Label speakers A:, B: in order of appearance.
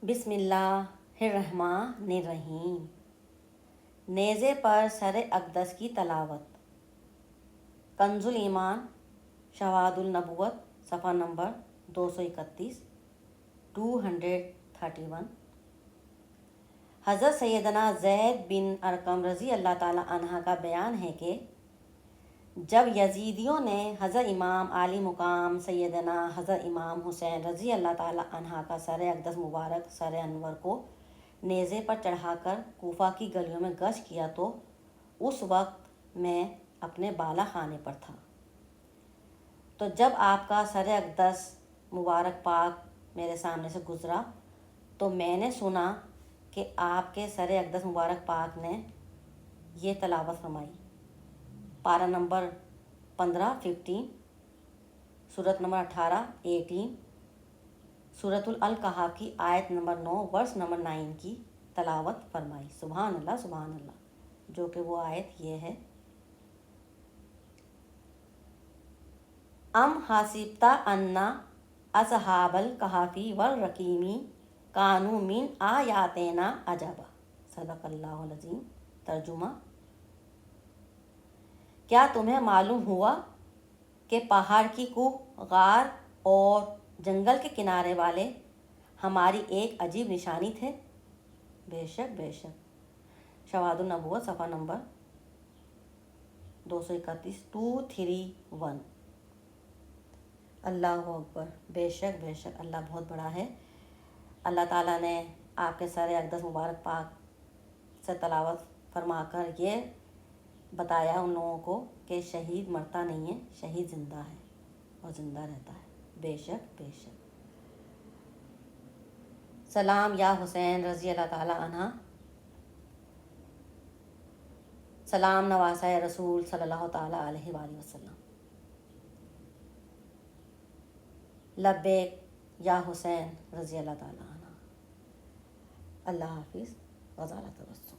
A: بسم اللہ الرحمن الرحیم۔ نیزے پر سر اقدس کی تلاوت۔ کنز الایمان شواہد النبوت صفحہ نمبر 231 231۔ حضرت سیدنا زید بن ارقم رضی اللہ تعالیٰ عنہ کا بیان ہے کہ جب یزیدیوں نے حضرت امام عالی مقام سیدنا حضرت امام حسین رضی اللہ تعالیٰ عنہ کا سر اقدس مبارک سر انور کو نیزے پر چڑھا کر کوفہ کی گلیوں میں گشت کیا تو اس وقت میں اپنے بالا خانے پر تھا۔ تو جب آپ کا سر اقدس مبارک پاک میرے سامنے سے گزرا تو میں نے سنا کہ آپ کے سر اقدس مبارک پاک نے یہ تلاوت فرمائی: پارہ نمبر 15 سورت نمبر 18 سورت الکہف کی آیت نمبر 9 ورس نمبر 9 کی تلاوت فرمائی۔ سبحان اللہ سبحان اللہ، جو کہ وہ آیت یہ ہے: ام حسبت ان اصحاب الکہف والرقیم کانوا من آیاتنا عجبا۔ صدق اللہ العظیم۔ ترجمہ: کیا تمہیں معلوم ہوا کہ پہاڑ کی کوہ، غار اور جنگل کے کنارے والے ہماری ایک عجیب نشانی تھے؟ بے شک بے شک۔ شواہد النبوت صفحہ نمبر 231 اللہ اکبر۔ بے شک بے شک، اللہ بہت بڑا ہے۔ اللہ تعالیٰ نے آپ کے سر اقدس مبارک پاک سے تلاوت فرما کر یہ بتایا ان لوگوں کو کہ شہید مرتا نہیں ہے، شہید زندہ ہے اور زندہ رہتا ہے۔ بے شک بے شک۔ سلام یا حسین رضی اللہ تعالیٰ عنہ، سلام نواسۂ رسول صلی اللہ تعالیٰ علیہ وآلہ وسلم۔ لبیک یا حسین رضی اللہ تعالیٰ عنہ۔ اللہ حافظ۔ غزالہ تبسم۔